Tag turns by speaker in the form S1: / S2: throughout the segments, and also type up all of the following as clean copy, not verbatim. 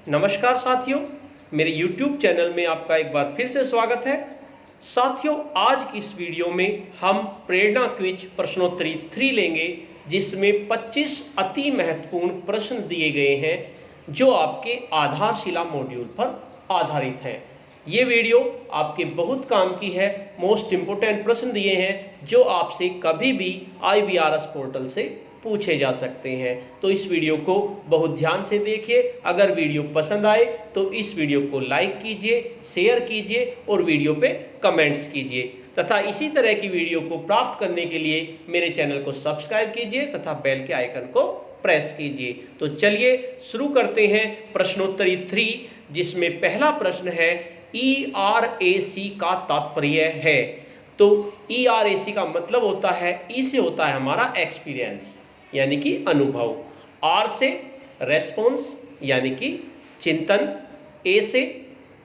S1: नमस्कार साथियों, मेरे YouTube चैनल में आपका एक बार फिर से स्वागत है। साथियों, आज की इस वीडियो में हम प्रेरणा क्विज प्रश्नोत्तरी 3 लेंगे, जिसमें 25 अति महत्वपूर्ण प्रश्न दिए गए हैं जो आपके आधारशिला मॉड्यूल पर आधारित हैं। ये वीडियो आपके बहुत काम की है। मोस्ट इंपोर्टेंट प्रश्न दिए हैं जो आपसे कभी भी IBRS पोर्टल से पूछे जा सकते हैं। तो इस वीडियो को बहुत ध्यान से देखिए। अगर वीडियो पसंद आए तो इस वीडियो को लाइक कीजिए, शेयर कीजिए और वीडियो पे कमेंट्स कीजिए तथा इसी तरह की वीडियो को प्राप्त करने के लिए मेरे चैनल को सब्सक्राइब कीजिए तथा बेल के आइकन को प्रेस कीजिए। तो चलिए शुरू करते हैं प्रश्नोत्तरी 3, जिसमें पहला प्रश्न है ERAC का तात्पर्य है। तो ERAC का मतलब होता है, ई से होता है हमारा एक्सपीरियंस यानी कि अनुभव, आर से रेस्पॉन्स यानी कि चिंतन, ए से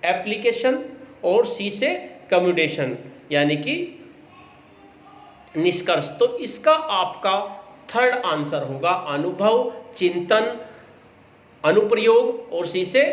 S1: एप्लीकेशन और सी से कम्युनिकेशन यानी कि निष्कर्ष। तो इसका आपका थर्ड आंसर होगा अनुभव, चिंतन, अनुप्रयोग और सी से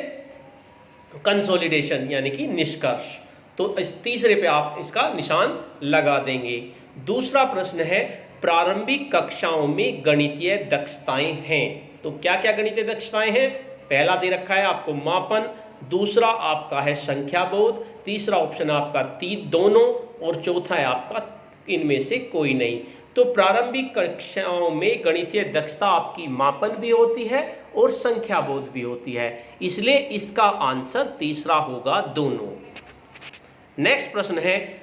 S1: कंसोलिडेशन यानी कि निष्कर्ष। तो इस तीसरे पे आप इसका निशान लगा देंगे। दूसरा प्रश्न है प्रारंभिक कक्षाओं में गणितीय दक्षताएं हैं। तो क्या क्या गणितीय दक्षताएं हैं? पहला दे रखा है आपको मापन, दूसरा आपका है संख्या बोध, तीसरा ऑप्शन आपका दोनों और चौथा है आपका इनमें से कोई नहीं। तो प्रारंभिक कक्षाओं में गणितीय दक्षता आपकी मापन भी होती है और संख्या बोध भी होती है, इसलिए इसका आंसर तीसरा होगा दोनों। नेक्स्ट प्रश्न है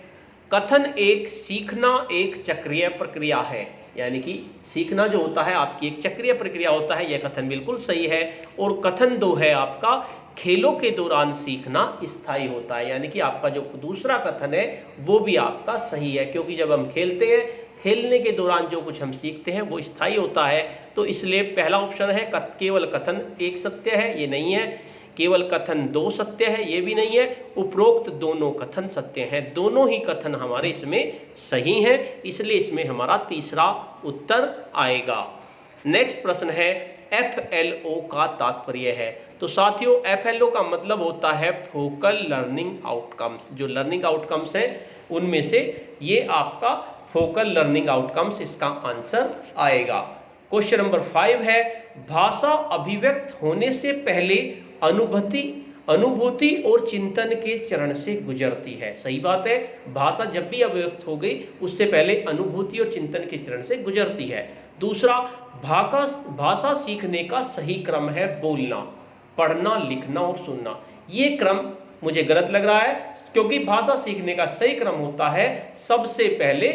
S1: कथन एक सीखना एक चक्रीय प्रक्रिया है, यानी कि सीखना जो होता है आपकी एक चक्रीय प्रक्रिया होता है, यह कथन बिल्कुल सही है। और कथन 2 है आपका खेलों के दौरान सीखना स्थायी होता है, यानी कि आपका जो दूसरा कथन है वो भी आपका सही है, क्योंकि जब हम खेलते हैं, खेलने के दौरान जो कुछ हम सीखते हैं वो स्थायी होता है। तो इसलिए पहला ऑप्शन है केवल कथन 1 सत्य है, ये नहीं है। केवल कथन 2 सत्य है, ये भी नहीं है। उपरोक्त दोनों कथन सत्य हैं, दोनों ही कथन हमारे इसमें सही हैं, इसलिए इसमें हमारा तीसरा उत्तर आएगा। नेक्स्ट प्रश्न है FLO का तात्पर्य है। तो साथियों, FLO का मतलब होता है फोकल लर्निंग आउटकम्स। जो लर्निंग आउटकम्स हैं उनमें से ये आपका फोकल लर्निंग आउटकम्स इसका आंसर आएगा। क्वेश्चन नंबर 5 है भाषा अभिव्यक्त होने से पहले अनुभूति और चिंतन के चरण से गुजरती है। सही बात है, भाषा जब भी अभिव्यक्त हो गई उससे पहले अनुभूति और चिंतन के चरण से गुजरती है। दूसरा, भाषा सीखने का सही क्रम है बोलना, पढ़ना, लिखना और सुनना। ये क्रम मुझे गलत लग रहा है, क्योंकि भाषा सीखने का सही क्रम होता है सबसे पहले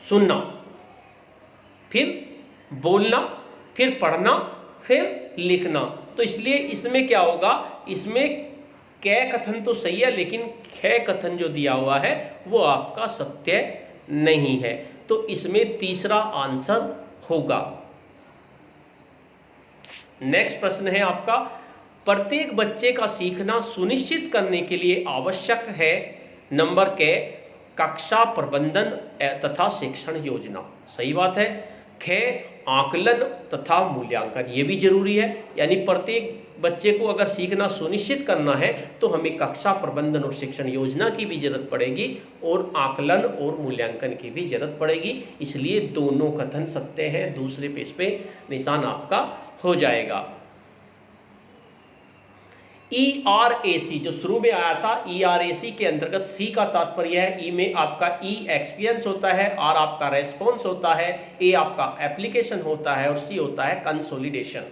S1: सुनना, फिर बोलना, फिर पढ़ना, फिर लिखना। तो इसलिए इसमें क्या होगा, इसमें कै कथन तो सही है, लेकिन ख कथन जो दिया हुआ है वो आपका सत्य नहीं है। तो इसमें तीसरा आंसर होगा। नेक्स्ट प्रश्न है आपका प्रत्येक बच्चे का सीखना सुनिश्चित करने के लिए आवश्यक है नंबर के कक्षा प्रबंधन तथा शिक्षण योजना। सही बात है। ख आकलन तथा मूल्यांकन, ये भी जरूरी है, यानी प्रत्येक बच्चे को अगर सीखना सुनिश्चित करना है तो हमें कक्षा प्रबंधन और शिक्षण योजना की भी जरूरत पड़ेगी और आकलन और मूल्यांकन की भी जरूरत पड़ेगी, इसलिए दोनों कथन सत्य हैं। दूसरे पेज पे निशान आपका हो जाएगा। ERAC जो शुरू में आया था, ERAC के अंतर्गत C का तात्पर्य है, E में आपका E एक्सपीरियंस होता है, R आपका रेस्पॉन्स होता है, A आपका एप्लीकेशन होता है और C होता है कंसोलिडेशन।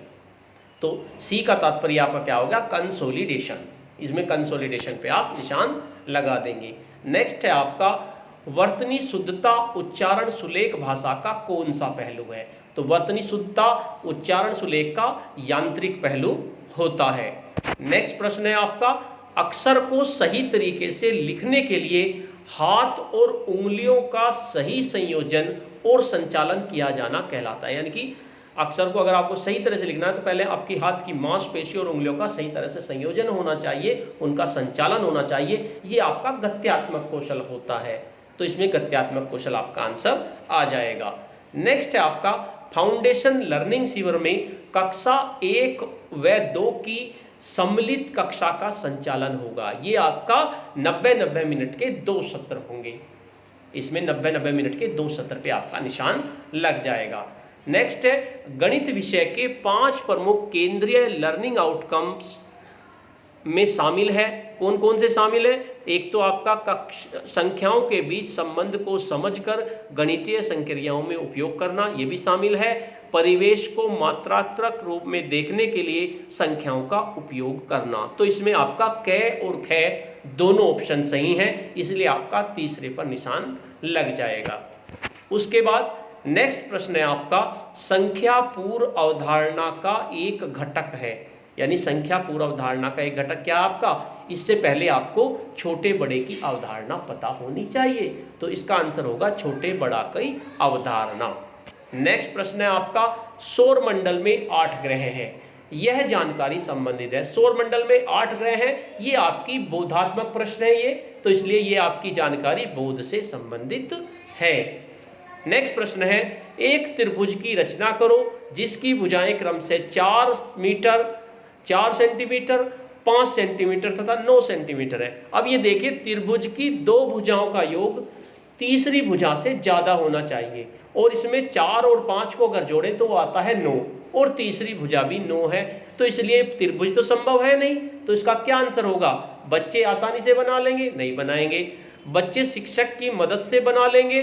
S1: तो C का तात्पर्य आपका क्या होगा, कंसोलिडेशन। इसमें कंसोलिडेशन पे आप निशान लगा देंगे। नेक्स्ट है आपका वर्तनी शुद्धता उच्चारण सुलेख भाषा का कौन सा पहलू है। तो वर्तनी शुद्धता उच्चारण सुलेख का यांत्रिक पहलू होता है। नेक्स्ट प्रश्न है आपका अक्षर को सही तरीके से लिखने के लिए हाथ और उंगलियों का सही संयोजन और संचालन किया जाना कहलाता है, यानी कि अक्षर को अगर आपको सही तरह से लिखना है तो पहले आपकी हाथ की मांसपेशी और उंगलियों का सही तरह से संयोजन होना चाहिए, उनका संचालन होना चाहिए, ये आपका गत्यात्मक कौशल होता है। तो इसमें गत्यात्मक कौशल आपका आंसर आ जाएगा। नेक्स्ट है आपका फाउंडेशन लर्निंग शिविर में कक्षा 1 व 2 की सम्मिलित कक्षा का संचालन होगा। ये आपका 90-90 मिनट के 2 सत्र होंगे। इसमें 90-90 मिनट के 2 सत्र पे आपका निशान लग जाएगा। नेक्स्ट है गणित विषय के 5 प्रमुख केंद्रीय लर्निंग आउटकम्स में शामिल है। कौन कौन से शामिल है? एक तो आपका संख्याओं के बीच संबंध को समझकर गणितीय संक्रियाओं में उपयोग करना, ये भी शामिल है। परिवेश को मात्रात्मक रूप में देखने के लिए संख्याओं का उपयोग करना। तो इसमें आपका क और ख दोनों ऑप्शन सही हैं, इसलिए आपका तीसरे पर निशान लग जाएगा। उसके बाद नेक्स्ट प्रश्न है आपका संख्या पूर्व अवधारणा का एक घटक है, यानी संख्या पूर्व अवधारणा का एक घटक क्या आपका? इससे पहले आपको छोटे बड़े की अवधारणा पता होनी चाहिए, तो इसका आंसर होगा छोटे बड़ा की अवधारणा। नेक्स्ट प्रश्न है आपका सौर मंडल में 8 ग्रह हैं, यह जानकारी संबंधित है। सौर मंडल में 8 ग्रह हैं, ये आपकी बोधात्मक प्रश्न है ये, तो इसलिए ये आपकी जानकारी बोध से संबंधित है। नेक्स्ट प्रश्न है एक त्रिभुज की रचना करो जिसकी भुजाएं क्रम से 4 मीटर, 4 सेंटीमीटर, 5 सेंटीमीटर तथा 9 सेंटीमीटर है। अब ये देखिए त्रिभुज की 2 भुजाओं का योग तीसरी भुजा से ज्यादा होना चाहिए, और इसमें 4 और 5 को अगर जोड़े तो वो आता है 9, और तीसरी भुजा भी 9 है, तो इसलिए त्रिभुज तो संभव है नहीं। तो इसका क्या आंसर होगा? बच्चे आसानी से बना लेंगे? नहीं बनाएंगे। बच्चे शिक्षक की मदद से बना लेंगे?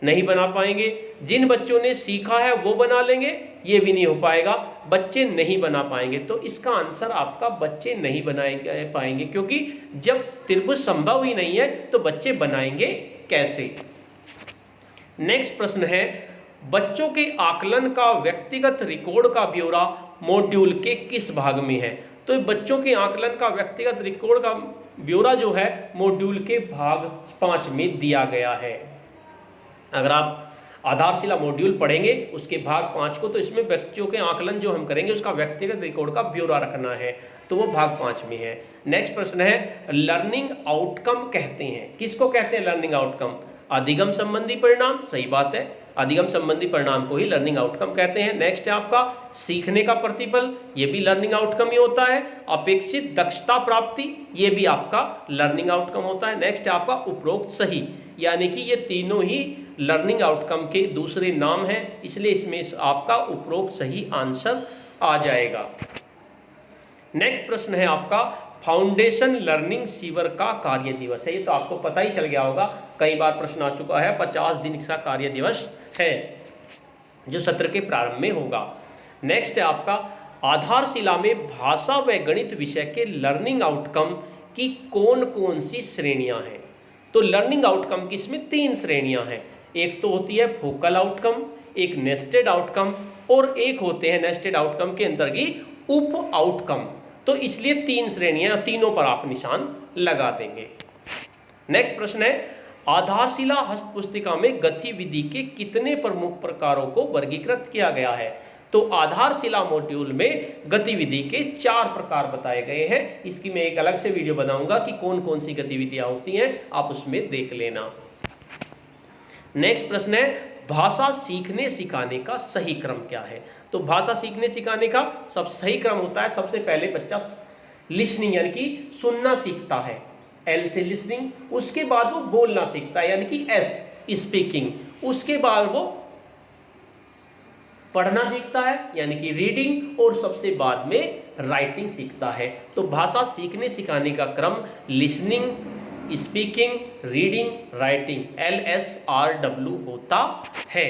S1: नहीं बना पाएंगे। जिन बच्चों ने सीखा है वो बना लेंगे? ये भी नहीं हो पाएगा, बच्चे नहीं बना पाएंगे। तो इसका आंसर आपका बच्चे नहीं बनाए पाएंगे, क्योंकि जब त्रिभुज संभव ही नहीं है तो बच्चे बनाएंगे कैसे? नेक्स्ट प्रश्न है बच्चों के आकलन का व्यक्तिगत रिकॉर्ड का ब्यौरा मॉड्यूल के किस भाग में है? तो बच्चों के आकलन का व्यक्तिगत रिकॉर्ड का ब्यौरा जो है मॉड्यूल के भाग 5 में दिया गया है। अगर आप आधारशिला मॉड्यूल पढ़ेंगे उसके भाग 5 को, तो इसमें बच्चों के आकलन जो हम करेंगे उसका व्यक्तिगत रिकॉर्ड का ब्यौरा रखना है, तो वो भाग 5 में है। नेक्स्ट प्रश्न है लर्निंग आउटकम कहते हैं, किसको कहते हैं लर्निंग आउटकम? अधिगम संबंधी परिणाम, सही बात है, अधिगम संबंधी परिणाम को ही लर्निंग आउटकम कहते हैं। नेक्स्ट है आपका सीखने का प्रतिफल, ये भी लर्निंग आउटकम ही होता है। अपेक्षित दक्षता प्राप्ति, ये भी आपका लर्निंग आउटकम होता है। नेक्स्ट है आपका उपरोक्त सही, यानी कि ये तीनों ही लर्निंग आउटकम के दूसरे नाम हैं, इसलिए इसमें आपका उपरोक्त सही आंसर आ जाएगा। नेक्स्ट प्रश्न है आपका फाउंडेशन लर्निंग शिविर का कार्य दिवस है, ये तो आपको पता ही चल गया होगा, कई बार प्रश्न आ चुका है। 50 दिन का कार्य दिवस है जो सत्र के प्रारंभ में होगा। नेक्स्ट है आपका आधारशिला में भाषा व गणित विषय के लर्निंग आउटकम की कौन कौन सी श्रेणियां हैं? तो लर्निंग आउटकम की इसमें 3 श्रेणियां हैं। एक तो होती है फोकल आउटकम, एक नेस्टेड आउटकम, और एक होते हैं नेस्टेड आउटकम के अंतर्गत उप आउटकम। तो इसलिए 3 श्रेणियां, तीनों पर आप निशान लगा देंगे। नेक्स्ट प्रश्न है आधारशिला हस्त पुस्तिका में गतिविधि के कितने प्रमुख प्रकारों को वर्गीकृत किया गया है? तो आधारशिला मॉड्यूल में गतिविधि के 4 प्रकार बताए गए हैं। इसकी मैं एक अलग से वीडियो बनाऊंगा कि कौन कौन सी गतिविधियां होती हैं, आप उसमें देख लेना। नेक्स्ट प्रश्न है भाषा सीखने सिखाने का सही क्रम क्या है? तो भाषा सीखने सिखाने का सब सही क्रम होता है, सबसे पहले बच्चा लिसनिंग यानी कि सुनना सीखता है, एल से लिसनिंग, उसके बाद वो बोलना सीखता है यानी कि एस स्पीकिंग, उसके बाद वो पढ़ना सीखता है यानी कि रीडिंग, और सबसे बाद में राइटिंग सीखता है। तो भाषा सीखने सिखाने का क्रम listening, speaking, reading, writing, LSRW होता है।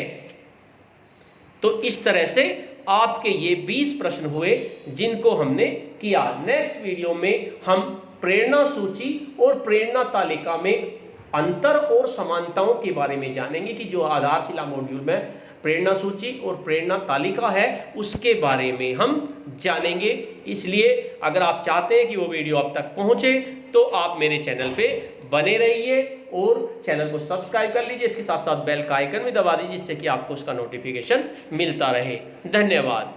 S1: तो इस तरह से आपके ये 20 प्रश्न हुए जिनको हमने किया। नेक्स्ट वीडियो में हम प्रेरणा सूची और प्रेरणा तालिका में अंतर और समानताओं के बारे में जानेंगे कि जो आधारशिला मॉड्यूल में प्रेरणा सूची और प्रेरणा तालिका है उसके बारे में हम जानेंगे। इसलिए अगर आप चाहते हैं कि वो वीडियो आप तक पहुंचे तो आप मेरे चैनल पे बने रहिए और चैनल को सब्सक्राइब कर लीजिए, इसके साथ साथ बेल का आइकन भी दबा दीजिए जिससे कि आपको उसका नोटिफिकेशन मिलता रहे। धन्यवाद।